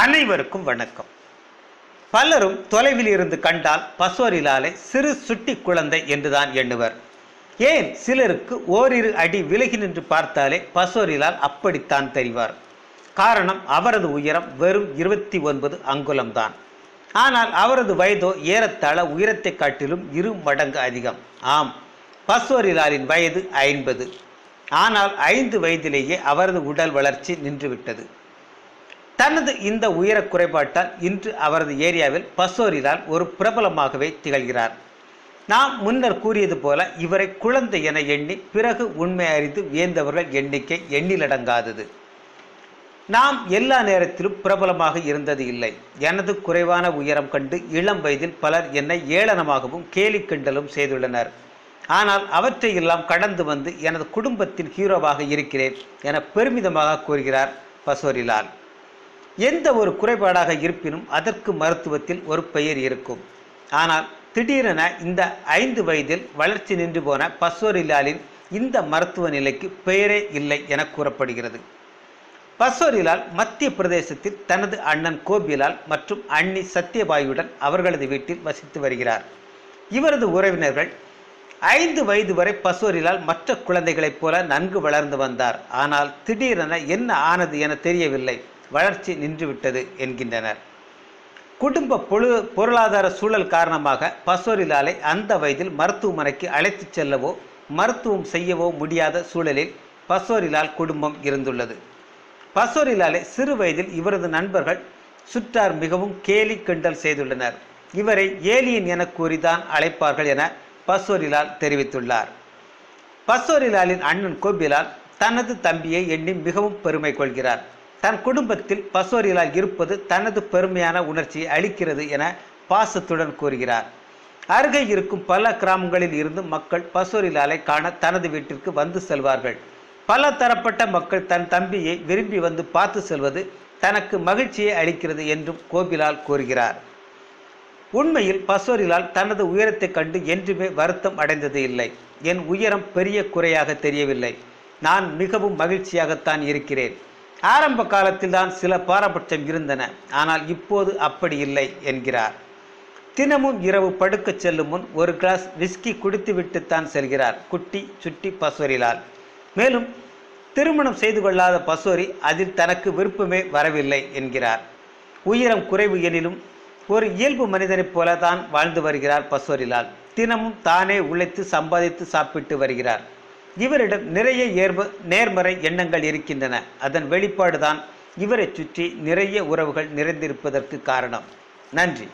அனைவருக்கும் வணக்கம். பலரும் தொலைவில் இருந்து கண்டால் பசோரிலாலை சிறு சுட்டி குழந்தை என்றுதான் எண்ணுவர். ஏன் சிலருக்கு ஓரிரு அடி விலகி நின்று பார்த்தாலே பசோரிலால் அப்படித்தான் தெரிவார். காரணம், அவரது உயரம் வெறும் 29 அங்குலம் தான். ஆனால் அவரது வயதோ ஏறத்தாழ உயரத்தை காட்டிலும் 2 மடங்கு அதிகம். ஆம், பசோரிலாலின் வயது 50. ஆனால் 5 வயதிலேயே அவரது உடல் வளர்ச்சி நின்றுவிட்டது. தனது இந்த உயர குறைபாட்டால் இன்று அவரது ஏரியாவில் பசோரிலால் ஒரு பிரபலமாகவே திகழ்கிறார். நாம் முன்னர் கூறியது போல இவரை குழந்தை என எண்ணி பிறகு உண்மை அறிந்து வியந்தவர்கள் எண்ணிக்கை எண்ணிலடங்காதது. நாம் எல்லா நேரத்திலும் பிரபலமாக இருந்தது இல்லை. எனது குறைவான உயரம் கண்டு இளம் வயதில் பலர் என்னை ஏளனமாகவும் கேலி கிண்டலும் செய்துள்ளனர். ஆனால் அவற்றையெல்லாம் கடந்து வந்து எனது குடும்பத்தின் ஹீரோவாக இருக்கிறேன் என பெருமிதமாக கூறுகிறார் பசோரிலால். எந்த ஒரு குறைபாடாக இருப்பினும் அதற்கு மருத்துவத்தில் ஒரு பெயர் இருக்கும். ஆனால் திடீரென இந்த 5 வயதில் வளர்ச்சி நின்று போன பசோரிலாலின் இந்த மருத்துவ நிலைக்கு பெயரே இல்லை என கூறப்படுகிறது. பசோரிலால் மத்திய பிரதேசத்தில் தனது அண்ணன் கோபிலால் மற்றும் அண்ணி சத்யபாயுடன் அவர்களது வீட்டில் வசித்து வருகிறார். இவரது உறவினர்கள் 5 வயது வரை பசோரிலால் மற்ற குழந்தைகளைப் போல நன்கு வளர்ந்து வந்தார். ஆனால் திடீரென என்ன ஆனது என தெரியவில்லை, வளர்ச்சி நின்றுவிட்டது என்கின்றனர். குடும்ப பொருளாதார சூழல் காரணமாக பசோரிலாலை அந்த வயதில் மருத்துவமனைக்கு அழைத்துச் செல்லவோ மருத்துவம் செய்யவோ முடியாத சூழலில் பசோரிலால் குடும்பம் இருந்துள்ளது. பசோரிலாலை சிறு வயதில் இவரது நண்பர்கள் சுற்றார் மிகவும் கேலி கிண்டல் செய்துள்ளனர். இவரை ஏலியன் என கூறிதான் அழைப்பார்கள் என பசோரிலால் தெரிவித்துள்ளார். பசோரிலாலின் அண்ணன் கோபிலால் தனது தம்பியை எண்ணி மிகவும் பெருமை கொள்கிறார். தன் குடும்பத்தில் பசோரிலால் இருப்பது தனது பெருமையான உணர்ச்சியை அளிக்கிறது என பாசத்துடன் கூறுகிறார். அருகே இருக்கும் பல கிராமங்களில் இருந்து மக்கள் பசோரிலாலை காண தனது வீட்டிற்கு வந்து செல்வார்கள். பல தரப்பட்ட மக்கள் தன் தம்பியை விரும்பி வந்து பார்த்து செல்வது தனக்கு மகிழ்ச்சியை அளிக்கிறது என்றும் கோபிலால் கூறுகிறார். உண்மையில் பசோரிலால் தனது உயரத்தை கண்டு என்றுமே வருத்தம் அடைந்தது இல்லை. என் உயரம் பெரிய குறையாக தெரியவில்லை, நான் மிகவும் மகிழ்ச்சியாகத்தான் இருக்கிறேன். ஆரம்ப காலத்தில் தான் சில பாரபட்சம் இருந்தன, ஆனால் இப்போது அப்படி இல்லை என்கிறார். தினமும் இரவு படுக்க செல்லும் முன் ஒரு கிளாஸ் விஸ்கி குடித்துவிட்டுத்தான் செல்கிறார் குட்டி சுட்டி பசோரிலால். மேலும் திருமணம் செய்து கொள்ளாத பசோரி அதில் தனக்கு விருப்பமே வரவில்லை என்கிறார். உயரம் குறைவு எனினும் ஒரு இயல்பு மனிதனைப் போல தான் வாழ்ந்து வருகிறார் பசோரிலால். தினமும் தானே உழைத்து சம்பாதித்து சாப்பிட்டு வருகிறார். இவரிடம் நிறைய நேர்மறை எண்ணங்கள் இருக்கின்றன. அதன் வெளிப்பாடுதான் இவரை சுற்றி நிறைய உறவுகள் நிறைந்திருப்பதற்கு காரணம். நன்றி.